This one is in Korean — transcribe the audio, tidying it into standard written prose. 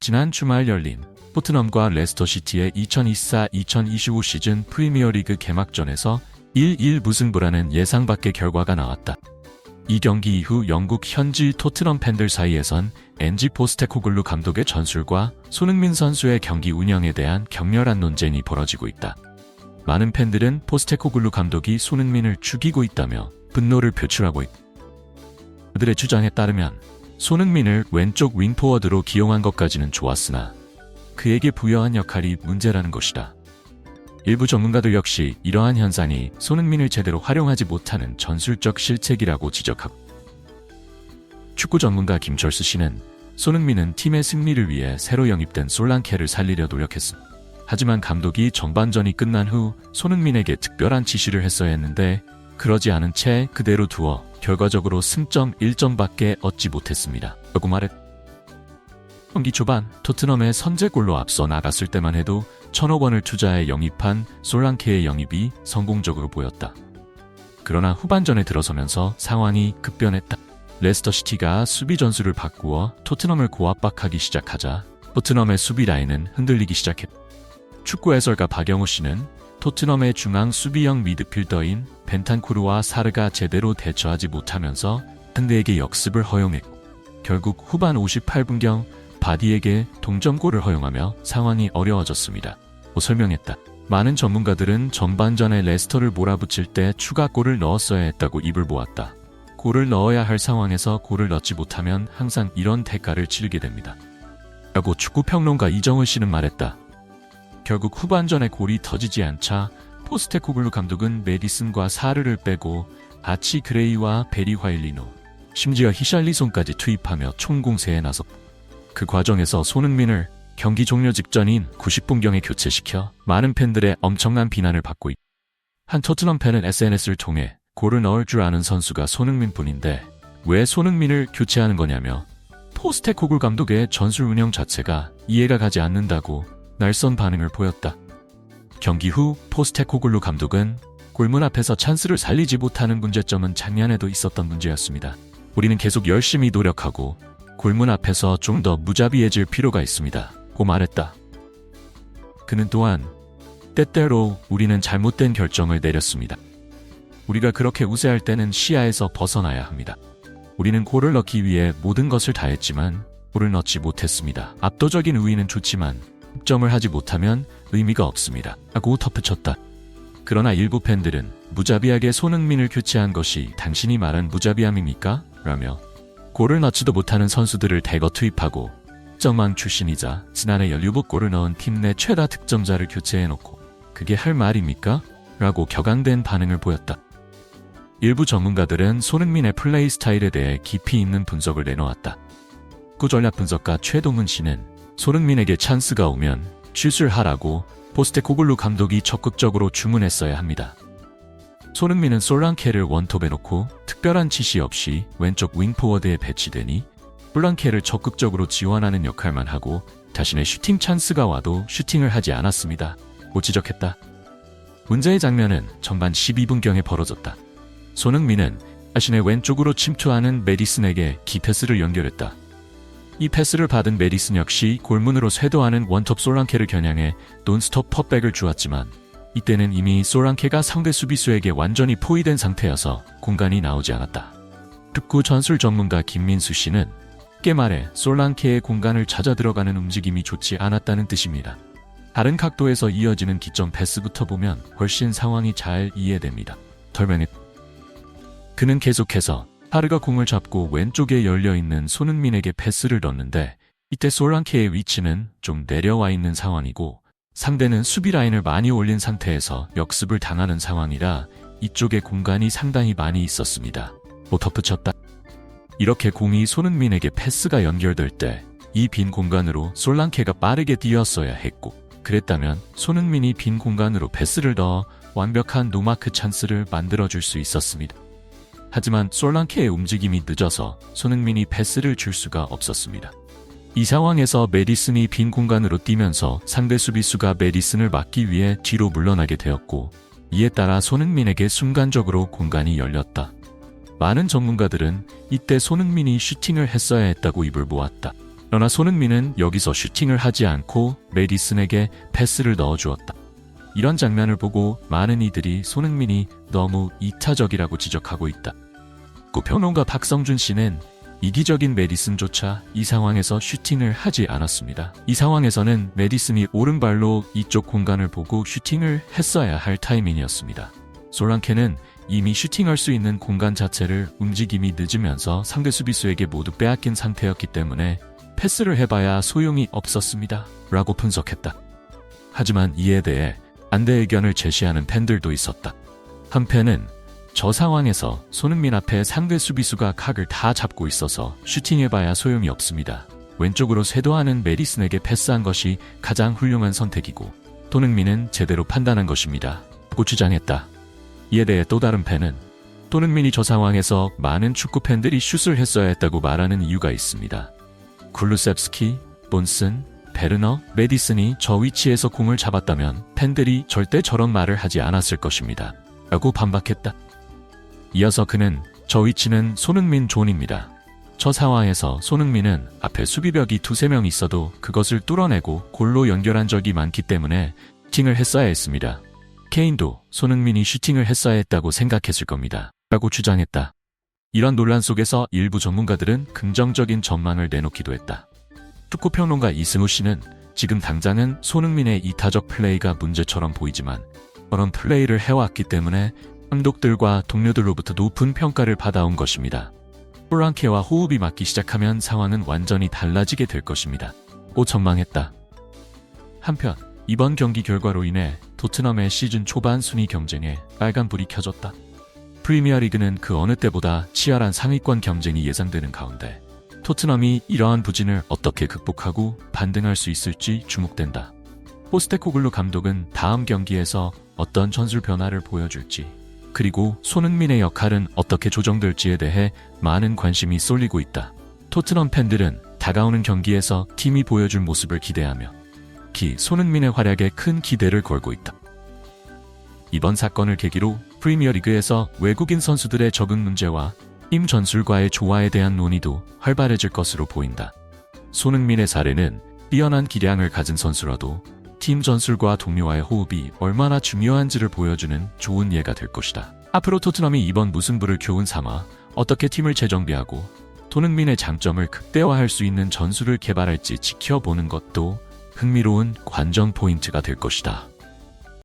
지난 주말 열린 토트넘과 레스터시티의 2024-2025 시즌 프리미어리그 개막전에서 1-1 무승부라는 예상 밖의 결과가 나왔다. 이 경기 이후 영국 현지 토트넘 팬들 사이에선 앤지 포스테코글루 감독의 전술과 손흥민 선수의 경기 운영에 대한 격렬한 논쟁이 벌어지고 있다. 많은 팬들은 포스테코글루 감독이 손흥민을 죽이고 있다며 분노를 표출하고 있다. 그들의 주장에 따르면 손흥민을 왼쪽 윙포워드로 기용한 것까지는 좋았으나 그에게 부여한 역할이 문제라는 것이다. 일부 전문가들 역시 이러한 현상이 손흥민을 제대로 활용하지 못하는 전술적 실책이라고 지적하고, 축구 전문가 김철수 씨는 손흥민은 팀의 승리를 위해 새로 영입된 솔랑케를 살리려 노력했습니다. 하지만 감독이 전반전이 끝난 후 손흥민에게 특별한 지시를 했어야 했는데 그러지 않은 채 그대로 두어 결과적으로 승점 1점밖에 얻지 못했습니다. 라고 말했다. 경기 초반 토트넘의 선제골로 앞서 나갔을 때만 해도 1,000억 원을 투자해 영입한 솔랑케의 영입이 성공적으로 보였다. 그러나 후반전에 들어서면서 상황이 급변했다. 레스터시티가 수비 전술을 바꾸어 토트넘을 고압박하기 시작하자 토트넘의 수비 라인은 흔들리기 시작했다. 축구 해설가 박영호 씨는 토트넘의 중앙 수비형 미드필더인 벤탄쿠르와 사르가 제대로 대처하지 못하면서 상대에게 역습을 허용했고, 결국 후반 58분경 바디에게 동점골을 허용하며 상황이 어려워졌습니다. 설명했다. 많은 전문가들은 전반전에 레스터를 몰아붙일 때 추가골을 넣었어야 했다고 입을 모았다. 골을 넣어야 할 상황에서 골을 넣지 못하면 항상 이런 대가를 치르게 됩니다. 라고 축구평론가 이정은 씨는 말했다. 결국 후반전에 골이 터지지 않자 포스테코글루 감독은 메디슨과 사르를 빼고 아치 그레이와 베리 화일리노, 심지어 히샬리손까지 투입하며 총공세에 나섰다. 그 과정에서 손흥민을 경기 종료 직전인 90분경에 교체시켜 많은 팬들의 엄청난 비난을 받고 있다. 한 토트넘 팬은 SNS를 통해 골을 넣을 줄 아는 선수가 손흥민뿐인데 왜 손흥민을 교체하는 거냐며 포스테코글루 감독의 전술 운영 자체가 이해가 가지 않는다고 날선 반응을 보였다. 경기 후 포스테코글루 감독은 골문 앞에서 찬스를 살리지 못하는 문제점은 작년에도 있었던 문제였습니다. 우리는 계속 열심히 노력하고 골문 앞에서 좀 더 무자비해질 필요가 있습니다. 고 말했다. 그는 또한 때때로 우리는 잘못된 결정을 내렸습니다. 우리가 그렇게 우세할 때는 시야에서 벗어나야 합니다. 우리는 골을 넣기 위해 모든 것을 다했지만 골을 넣지 못했습니다. 압도적인 우위는 좋지만 득점을 하지 못하면 의미가 없습니다. 하고 덧붙였다. 그러나 일부 팬들은 무자비하게 손흥민을 교체한 것이 당신이 말한 무자비함입니까? 라며 골을 넣지도 못하는 선수들을 대거 투입하고 득점왕 출신이자 지난해 17골을 넣은 팀 내 최다 득점자를 교체해놓고 그게 할 말입니까? 라고 격앙된 반응을 보였다. 일부 전문가들은 손흥민의 플레이 스타일에 대해 깊이 있는 분석을 내놓았다. 축구 전략 분석가 최동훈 씨는 손흥민에게 찬스가 오면 슛을 하라고 포스테코글루 감독이 적극적으로 주문했어야 합니다. 손흥민은 솔랑케를 원톱에 놓고 특별한 지시 없이 왼쪽 윙포워드에 배치되니 솔랑케를 적극적으로 지원하는 역할만 하고 자신의 슈팅 찬스가 와도 슈팅을 하지 않았습니다. 고 지적했다. 문제의 장면은 전반 12분경에 벌어졌다. 손흥민은 자신의 왼쪽으로 침투하는 메디슨에게 기패스를 연결했다. 이 패스를 받은 메디슨 역시 골문으로 쇄도하는 원톱 솔랑케를 겨냥해 논스톱 퍼백을 주었지만 이때는 이미 솔랑케가 상대 수비수에게 완전히 포위된 상태여서 공간이 나오지 않았다. 축구 전술 전문가 김민수 씨는 쉽게 말해 솔랑케의 공간을 찾아 들어가는 움직임이 좋지 않았다는 뜻입니다. 다른 각도에서 이어지는 기점 패스부터 보면 훨씬 상황이 잘 이해됩니다. 설명했다. 그는 계속해서 사르가 공을 잡고 왼쪽에 열려있는 손흥민에게 패스를 넣는데 이때 솔랑케의 위치는 좀 내려와 있는 상황이고 상대는 수비 라인을 많이 올린 상태에서 역습을 당하는 상황이라 이쪽에 공간이 상당히 많이 있었습니다. 또 덧붙였다. 이렇게 공이 손흥민에게 패스가 연결될 때 이 빈 공간으로 솔랑케가 빠르게 뛰었어야 했고 그랬다면 손흥민이 빈 공간으로 패스를 넣어 완벽한 노마크 찬스를 만들어줄 수 있었습니다. 하지만 솔랑케의 움직임이 늦어서 손흥민이 패스를 줄 수가 없었습니다. 이 상황에서 메디슨이 빈 공간으로 뛰면서 상대 수비수가 메디슨을 막기 위해 뒤로 물러나게 되었고 이에 따라 손흥민에게 순간적으로 공간이 열렸다. 많은 전문가들은 이때 손흥민이 슈팅을 했어야 했다고 입을 모았다. 그러나 손흥민은 여기서 슈팅을 하지 않고 메디슨에게 패스를 넣어주었다. 이런 장면을 보고 많은 이들이 손흥민이 너무 이타적이라고 지적하고 있다. 평론가 박성준 씨는 이기적인 메디슨조차 이 상황에서 슈팅을 하지 않았습니다. 이 상황에서는 메디슨이 오른발로 이쪽 공간을 보고 슈팅을 했어야 할 타이밍이었습니다. 솔랑케는 이미 슈팅할 수 있는 공간 자체를 움직임이 늦으면서 상대 수비수에게 모두 빼앗긴 상태였기 때문에 패스를 해봐야 소용이 없었습니다. 라고 분석했다. 하지만 이에 대해 반대 의견을 제시하는 팬들도 있었다. 한 팬은 저 상황에서 손흥민 앞에 상대 수비수가 각을 다 잡고 있어서 슈팅해봐야 소용이 없습니다. 왼쪽으로 쇄도하는 메디슨에게 패스한 것이 가장 훌륭한 선택이고 손흥민은 제대로 판단한 것입니다. 라고 주장했다. 이에 대해 또 다른 팬은 손흥민이 저 상황에서 많은 축구 팬들이 슛을 했어야 했다고 말하는 이유가 있습니다. 굴루셉스키, 본슨, 베르너, 메디슨이 저 위치에서 공을 잡았다면 팬들이 절대 저런 말을 하지 않았을 것입니다. 라고 반박했다. 이어서 그는 저 위치는 손흥민 존입니다. 저 상황에서 손흥민은 앞에 수비벽이 2-3명 있어도 그것을 뚫어내고 골로 연결한 적이 많기 때문에 슈팅을 했어야 했습니다. 케인도 손흥민이 슈팅을 했어야 했다고 생각했을 겁니다. 라고 주장했다. 이런 논란 속에서 일부 전문가들은 긍정적인 전망을 내놓기도 했다. 축구평론가 이승우 씨는 지금 당장은 손흥민의 이타적 플레이가 문제처럼 보이지만 그런 플레이를 해왔기 때문에 감독들과 동료들로부터 높은 평가를 받아온 것입니다. 솔랑케와 호흡이 맞기 시작하면 상황은 완전히 달라지게 될 것입니다. 고 전망했다. 한편 이번 경기 결과로 인해 토트넘의 시즌 초반 순위 경쟁에 빨간불이 켜졌다. 프리미어리그는 그 어느 때보다 치열한 상위권 경쟁이 예상되는 가운데 토트넘이 이러한 부진을 어떻게 극복하고 반등할 수 있을지 주목된다. 포스테코글루 감독은 다음 경기에서 어떤 전술 변화를 보여줄지 그리고 손흥민의 역할은 어떻게 조정될지에 대해 많은 관심이 쏠리고 있다. 토트넘 팬들은 다가오는 경기에서 팀이 보여줄 모습을 기대하며 특히 손흥민의 활약에 큰 기대를 걸고 있다. 이번 사건을 계기로 프리미어리그에서 외국인 선수들의 적응 문제와 팀 전술과의 조화에 대한 논의도 활발해질 것으로 보인다. 손흥민의 사례는 뛰어난 기량을 가진 선수라도 팀 전술과 동료와의 호흡이 얼마나 중요한지를 보여주는 좋은 예가 될 것이다. 앞으로 토트넘이 이번 무승부를 교훈 삼아 어떻게 팀을 재정비하고 손흥민의 장점을 극대화할 수 있는 전술을 개발할지 지켜보는 것도 흥미로운 관전 포인트가 될 것이다.